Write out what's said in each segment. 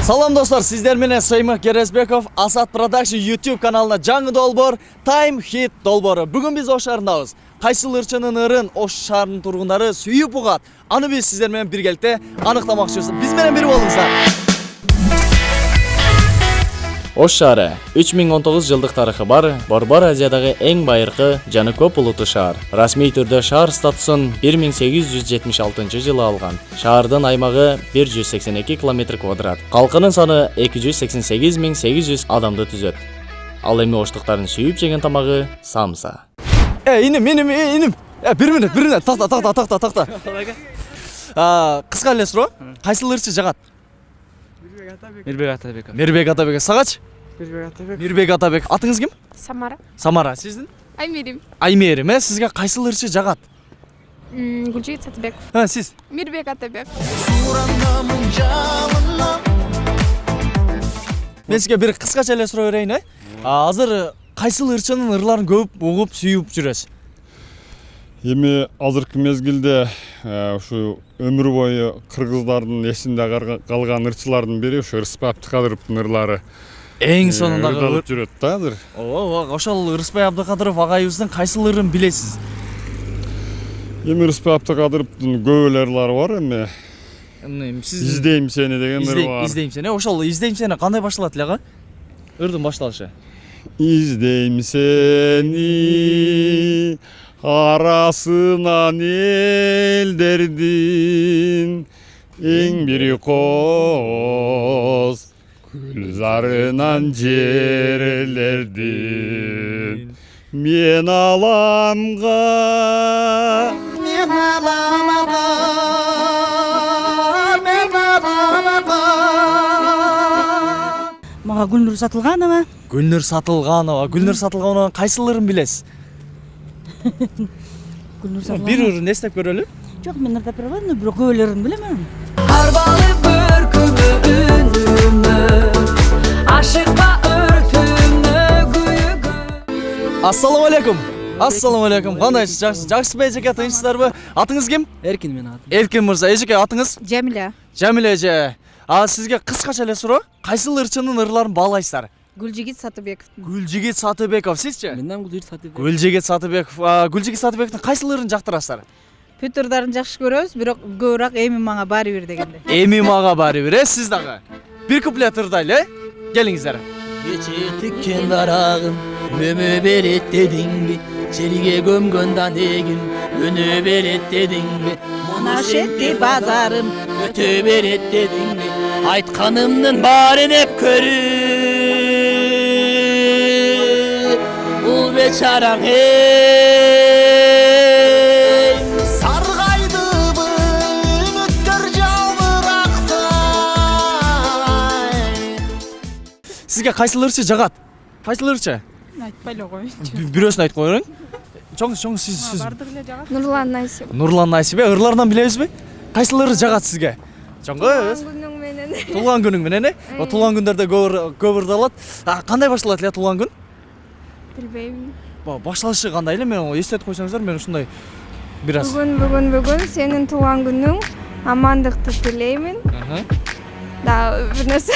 Салам достар, сиздер менен Саймак Кересбеков, Асат Продакшн YouTube каналына жаңы долбоор Time Hit долбоору. Бүгүн биз Ош шаарындабыз. Кайсыл ырчынын ырын Ош шаарынын тургундары сүйүп угат. Аны биз сиздер менен биргеликте аныктамакчыбыз. Биз менен бир болуңуздар. Ош шаары 3019 жылдык тарыхы бар, Борбор Азиядагы эң байыркы жана көп улуттуу шаар. Расмий түрдө шаар статусун 1876 жылы алган. Шаардын аймагы 182 км квадрат. Калкынын саны 288.800 адамды түзөт. Ал эми оштуктардын сүйүп жеген тамагы самса. Иним. Бир минут. Такта. Кыска эле суроо. Кайсыл ырчы жагат? Мирбек Атабек. Сагач? Мирбек Атабек. Атыңыз ким? Самара. Сиздин? Аймерим. Сизге кайсыл ырчы жагат? Гүлжигит Сатыбеков. Сиз? Мирбек Атабек. Мен сизге бир кыскача эле суроо берейин, Азыр кайсыл ырчынын ырларын көп угуп, сүйүп жүрөсүз? Эми азыркы мезгилде ушу өмүр бою кыргыздардын эсинде калган ырчылардын бири ушу Рыспай Абдыкадыровдун ырлары. Эң сонундагы ырдалып жүрөт да азыр. Ошол Рыспай Абдыкадыров агайыбыздын кайсыл ырын билесиз? Эми Рыспай Абдыкадыровдун көп эле ырлары бар эми. Издейм сени деген ыры бар. Издейм сени. Ошол издейм сени кандай башталат эле ага? Ырдын башталышы. Издейм сени арасынан элдердин эң бир коз гүлзарынан жерлердин мен аламга Мага Гүлнур Сатылганова. Гүлнур Сатылганова кайсыл ырын билесиз? Гүлнур Сатылганова. Бир ырын эстеп көрөлү. Жок, мен ырдап бере албадым, бирок көп эле ырын билем. Арбалы бөркүмө үнүмө ашыкпа өртүмө күйүгө. Ассаламу алейкум. Кандайсыз? Жакшысызбы эжеке, тынчсыздарбы? Атыңыз ким? Эркин мен атым. Эркин мырза. Эжеке, атыңыз? Жамиля. Жамиля эже. Сизге кыскача эле суроо. Кайсыл ырчынын ырларын баалайсыздар? Гүлжигит Сатыбеков. Гүлжигит Сатыбеков. Сизчи? Менден Гүлжигит Сатыбеков. Гүлжигит Сатыбековдун кайсыл ырын жактырасыздар? Бүт ырдарын жакшы көрөбүз, бирок көбүрөөк эми мага баары бир дегенде. Эми мага баары бир, Сиз дагы? Бир куплет ырдайлы, Келиңиздер. Кече тиккен дарагым, мөмө берет дедиңби? Жерге көмгөн егим, өнө берет дедиңби? Мына шетки базарым, өтө берет дедиңби? Айтканымдын баарын эп көрүп, бул бечараң Сизге кайсыл ырчы жагат? Кайсыл ырчы? Айтпай эле коеюнчу. Бирөөсүн айтып коеюң. Чоң сиз. Бардык эле жагат. Нурлан Найсип, ырлардан билебизби? Кайсыл ыры жагат сизге? Чоң кыз. Туулган күнүң менен, Туулган күндөрдө көп ырдалат. Кандай башталат эле туулган күн? Билбейм. Башталышы кандай эле? Мен эстетип койсоңуздар, мен ушундай бир аз. Бүгүн сенин туулган күнүң. Амандыкты тилеймин. Да, бир нерсе.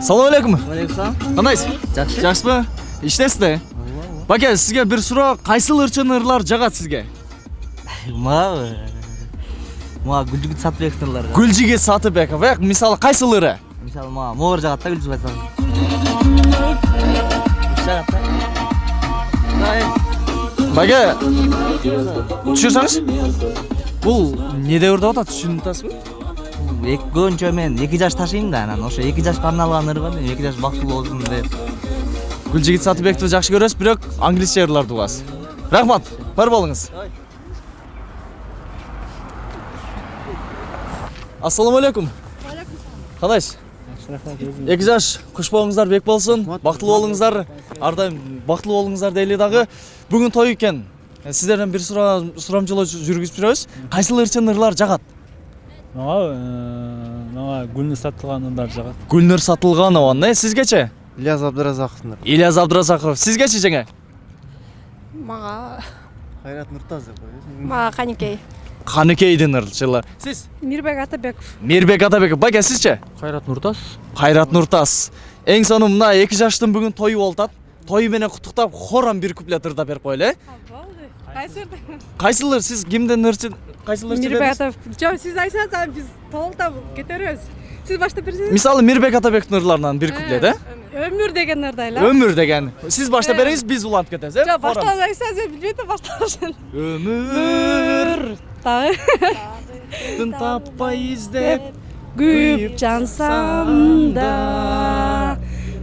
Салам алейкум. Кандайсыз? Жакшы. Иштесизби? Баке, сизге бир суроо, кайсыл ырчынын ырлары жагат сизге? Мага Гүлжигит Сатыбековдун ырлары. Гүлжигит Сатыбеков, мисалы кайсыл ыры? Мисалы мага могор жагат да Гүлжигит Сатыбеков. Жагат да. Баке, түшүрсөңүз? Бул неде ырдап атат, түшүнүп атасызбы? Көбүнчө мен 2 жаш ташыйм да, анан ошо 2 жашка арналган ыр бар, 2 жаш бактылуу болсун деп. Гүлжигит Сатыбековду жакшы көрөсүз, бирок англисче ырларды угасыз. Рахмат, бар болуңуз. Ассаламу алейкум. Кандайсыз? 2 жаш, куш болуңуздар, бек болсун, бактылуу болуңуздар, ардайым бактылуу болуңуздар дейли дагы. Бүгүн той экен. Сиздерден бир сурамжылоо жүргүзүп жүрөбүз. Кайсыл ырчынын ырлары жагат? Мага Гүлнур Сатылганова жагат. Гүлнур Сатылганова, сизгечи? Ильяс Абдыразаковдун. Ильяс Абдыразаков. Сизгечи жеңе? Мага Кайрат Нуртаз деп коебуз. Мага Каникей. Каныкейдин ырчылар. Сиз? Мирбек Атабеков. Мирбек Атабеков. Байке сизче? Кайрат Нуртас. Кайрат Нуртас. Эң сонун мына 2 жаштын бүгүн тою болуп атат. Той менен куттуктап хором бир куплет ырдап берип коелу, Кайсылар сиз кимден ырчы? Кайсылар Мирбек Атабеков. Жок, сиз айтсаңыз биз толуктап кетеребиз. Сиз баштап берсеңиз. Мисалы Мирбек Атабековдун ырларынан бир куплет, Өмүр деген ырдайлар. Өмүр деген. Сиз баштап бериңиз, биз улантып кетебиз, Жок, баштап айтсаңыз мен билбейм, башталышын. Өмүр Дагы тын таппай издеп күйүп жансам да.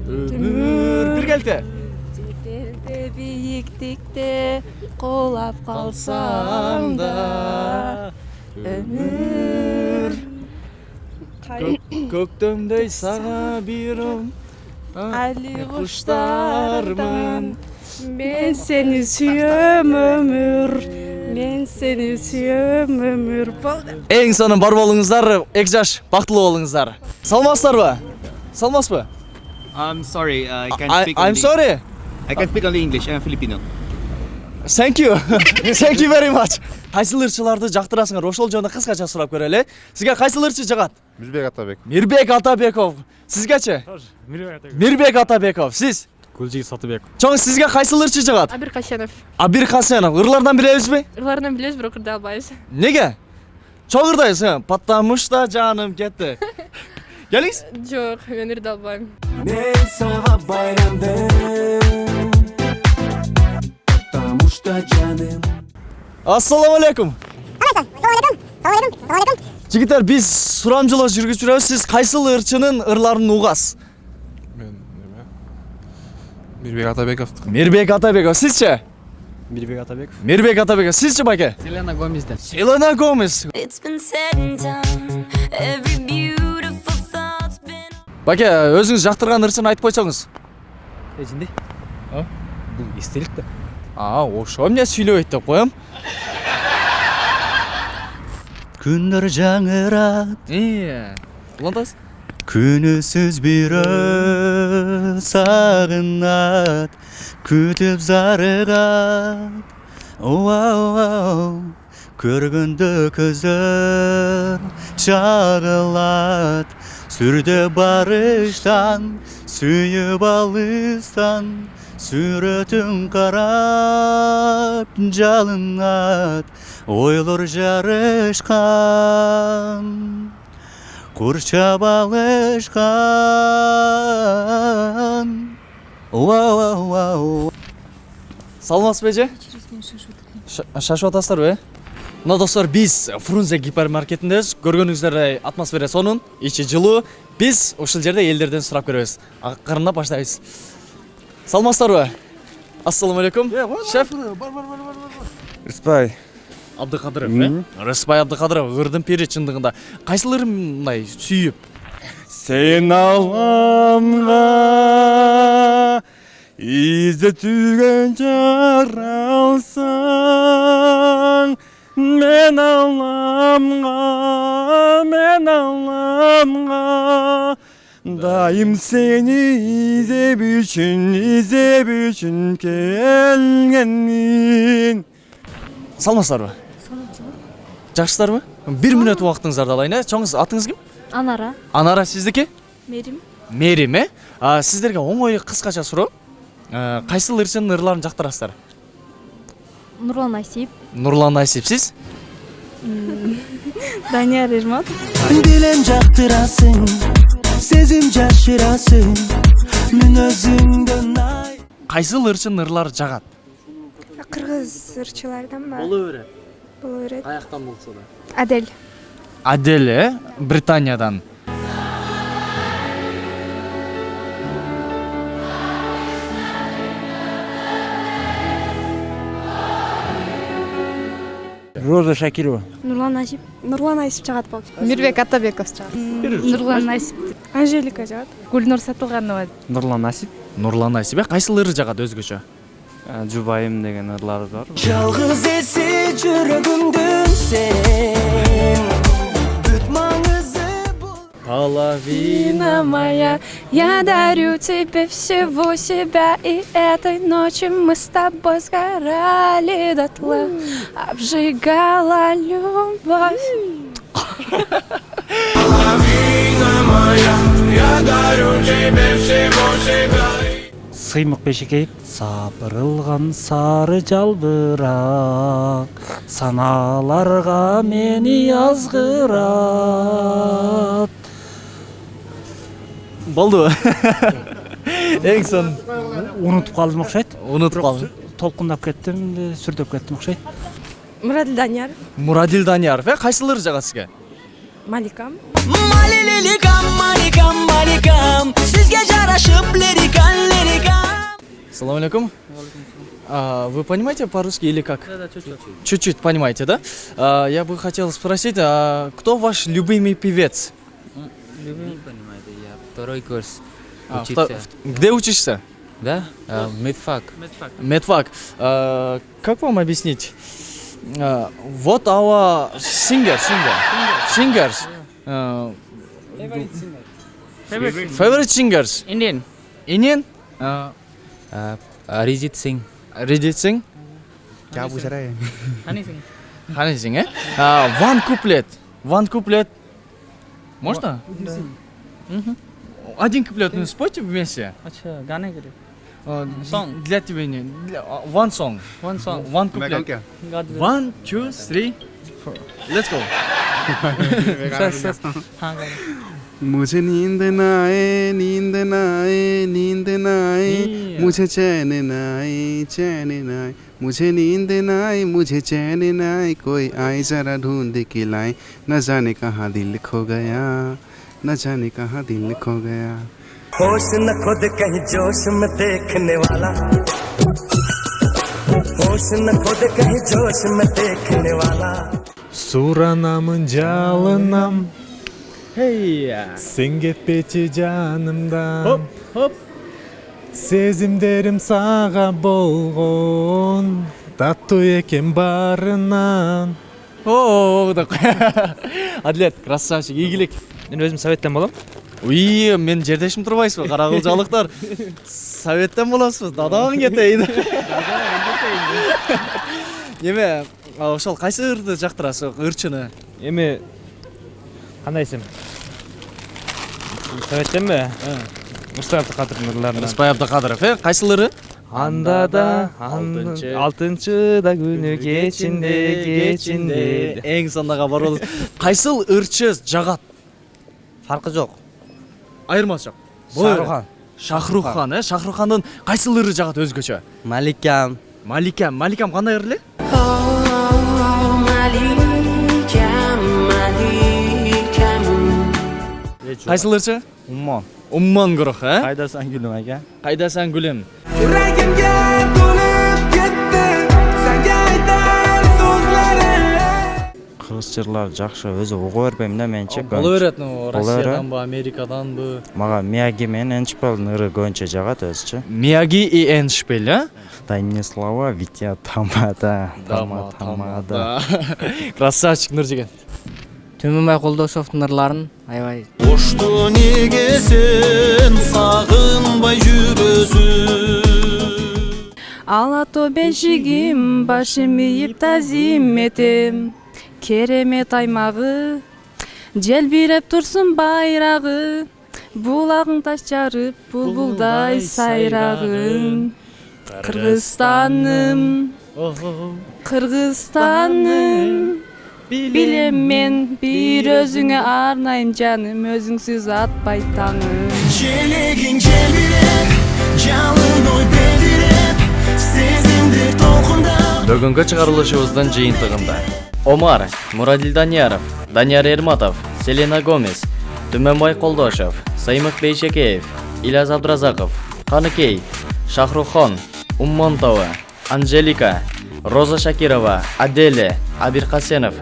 өмүр бир келте. Жерде бийиктикте кулап калсам да. Өмүр Көктөмдөй сага бир али куштармын. Мен сени сүйөм өмүр. Мен сени сүйөм өмүр. Эң сонун бар болуңуздар, 2 жаш бактылуу болуңуздар. Саламатсыздарбы? Саламатсызбы? I'm sorry, I can't speak I'm only, sorry. I can speak only English. I'm Filipino. Thank you. Thank you very much. Кайсыл ырчыларды жактырасыңар? Ошол жөнүндө кыскача сурап көрөлү. Сизге кайсыл ырчы жагат? Мирбек Атабеков. Мирбек Атабеков. Сизгечи? Мирбек Атабеков. Сиз? Гүлжигит Сатыбеков. Чоң сизге кайсыл ырчы жагат? Абир Касенов. Абир Хасенов. Ырлардан билебизби? Ырларынан билебиз, бирок ырдай албайбыз. Неге? Чоң ырдайсың? Потому что жаным кетти. Келиңиз? Жок, мен ырдай албайм. Мен сага байландым, потому что жаным. Ассаламу алейкум. Жигиттер, биз сурамжылоо жүргүзүп жүрөбүз. Сиз кайсыл ырчынын ырларын угасыз? Мен Мирбек Атабеков. Мирбек Атабеков. Сизче? Мирбек Атабеков. Мирбек Атабеков. Сизче, байке? Селена Гомезден. Селена Гомес. Байке, өзүңүз жактырган ырчын айтып койсоңуз. Эжинде? Бул эстелик да. Ошо эмне сүйлөбөйт деп коем. Күндөр жаңырат, Улантасыз? күнүсүз бирөө сагынат, күтүп зарыгат. Көргөндө көздөр чагылат, сүрдө барыштан, сүйүп алыстан, сүрөтүң карап жалынат, ойлор жарышкан, курчап алышкан. Саламатсызбы эже? Шашып атасыздарбы? Мына достор, биз Фрунзе гипермаркетиндебиз. Көргөнүңүздөй атмосфера сонун, ичи жылуу. Биз ушул жерде элдерден сурап көрөбүз. Акырындап баштайбыз. Саламатсыздарбы? Ассаламу алейкум. Шеф. Рыспай. Абдыкадыров, Рыспай Абдыкадыров, ырдын пири чындыгында. Кайсыларын мындай сүйүп? Сен алламга изетүүгө жаралсаң, мен алламга дайым сени изеп үчүн келгенмин. Саламатсыздарбы? Жакшысыздарбы? 1 мүнөт убактыңыздарды алайын. Чоңуз атыңыз ким? Анара. Анара, сиздики? Мерим. Мерим, сиздерге оңой кыскача суроо. Кайсыл ырчынын ырларын жактырасыздар? Нурлан Айсип. Нурлан Айсип, сиз? Данияр Эрматов. Билем жактырасың, сезим жашырасың, мүнөзүңдөн ай. Кайсыл ырчынын ырлары жагат? Кыргыз ырчылардан ба? Боло берет. Боло берет. Каяктан болсо да. Адель. Адель, Британиядан. Роза Шакирова. Нурлан Айсип. Нурлан Айсип жагат болчу. Мирбек Атабеков жагат. Нурлан Айсип. Анжелика жагат. Гүлнур Сатылганова. Нурлан Асип. Нурлан Айсип, кайсыл ыры жагат өзгөчө? Жубайым деген ырлары бар. Жалгыз эси жүрөгүмдүн сен, бүт маңызы бул. половина моя, я дарю тебе всего себя, и этой ночью мы с тобой сгорали дотла, обжигала любовь. Сыймык бешекей сапырылган сары жалбырак саналарга мени азгырат. Болду. Эң сон Унутуп калдым окшойт. унутуп калдым. Толкундап кеттим, сүрдөп кеттим окшойт. Muradil Daniyar, Muradil Daniyarов, кайсылары жага сизге? Malikam. Malilikam, malikam, malikam, sizge jaraşıp lirikam, lirikam. Салам алейкум. Вы понимаете по-русски или как? Да, чуть-чуть. Чуть-чуть понимаете, да? Я бы хотел спросить, кто ваш любимый певец? Не понимаете, я второй курс Где учишься? Да? Медфак. Медфак. Как вам объяснить? Вот our singers. Favorite singers. Indian? Arijit Singh. Arijit Singh? क्या पूछ रहा है? Honey Singh, One couplet. Можно? Один куплет, ну спойте вместе. अच्छा गाने के लिए Для тебя не. One song. One couplet. 1, 2, 3, 4. Let's go. मुझे नींद ना आए, नींद ना आए, नींद ना आए, मुझे चैन ना आए, चैन ना आए, मुझे नींद ना आए, मुझे चैन ना आए, कोई आए जरा ढूंढ के लाए, न जाने कहाँ दिल खो गया, न जाने कहाँ दिल खो गया। होश न खुद कहीं जोश में देखने वाला, होश न खुद कहीं जोश में देखने वाला। Суранамын жалынам, сен кетпечи жанымдан. Сезимдерим сага болгон, таттуу экен барынан. О, такой. Адлет, красавчик, ийгилик. Мен өзүм советтен болом. Уй, мен жердешим турбайсызбы, карагылжалыктар. Советтен болосузбу, дадам кетейин. Эме, ошол кайсы ырды жактырасыз, ырчыны? Эми кандай десем? Советтенби? Рыспай Абдыкадырдын ырларынан. Рыспай Абдыкадыров, кайсылары? Анда да, алтынчы да күнү кечинде. Эң сондага барабыз. Кайсыл ырчы жагат? Фаркы жок. Айырмасы жок. Шахрухан. Шахруххан, Шахрухандын кайсыл ыры жагат өзгөчө? Маликам. Маликам кандай ыр эле? Кайсыл ырчы? Уммон. Уммон гурох, Кайдасан гүлүм ака? Кайдасан гүлүм? Yüreğimge dönüp gitti, sen aytar sözlerin. Кыргыз жырлар жакшы, өзү угуп бербейм да менчи. Боло берет, Россияданбы, Америкаданбы? Мага Мияги менен Эншпелдин ыры көбүнчө жагат өзүчө. Мияги и Эншпель, Дай мне слова, ведь я тамада. Красавчик Нуржиган. Төмөнбай Колдошовдун ырларын аябай. Boştu nege sen sağınbay жүрөсүң. Ала то бешигим, башым ийип тазим этем. Керемет аймагы, желбиреп турсун байрагы. Булагың таш жарып, булбулдай сайрагың. Кыргызстаным, билем мен бир өзүңө арнайым жаным, өзүңсүз атпай таңым. Желегин желбиреп, жалын ой белдиреп, сезимдер толкундап. Бүгүнкү чыгарылышыбыздын жыйынтыгында Омар, Muradil Daniyarov, Данияр Эрматов, Селена Гомес, Түмөнбай Колдошов, Саймык Бейшекеев, Ильяс Абдразаков, Каныкей, Шахрухон, Уммон Тоо, Анжелика, Роза Шакирова, Аделе, Абир Касенов,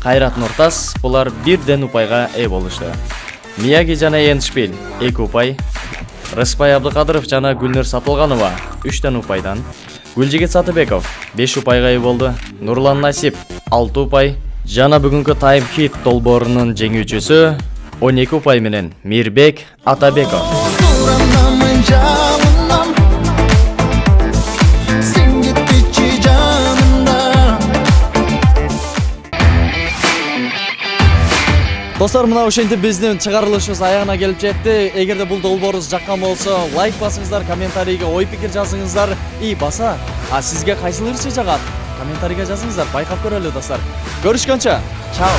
Кайрат Нуртас булар бирден упайга ээ болушту. Мияги жана Эншпиль 2 упай, Рыспай Абдыкадыров жана Гүлнөр Сатылганова 3 упайдан, Гүлжигит Сатыбеков 5 упайга ээ болду, Нурлан Насип 6 упай, жана бүгүнкү Time Hit долбоорунун жеңүүчүсү 12 упай менен Мирбек Атабеков. Suranamın canım, sen gittikçe canımda. Достор, мына ошентип биздин чыгарылышыбыз аягына келип жетти. Эгерде бул долбооруңуз жаккан болсо, лайк басыңыздар, комментарийге ой пикир жазыңыздар. Баса, сизге кайсыл ырчы жагат? Комментарийге жазыңыздар, байкап көрөлү достор. Көрүшкөнчө, чао.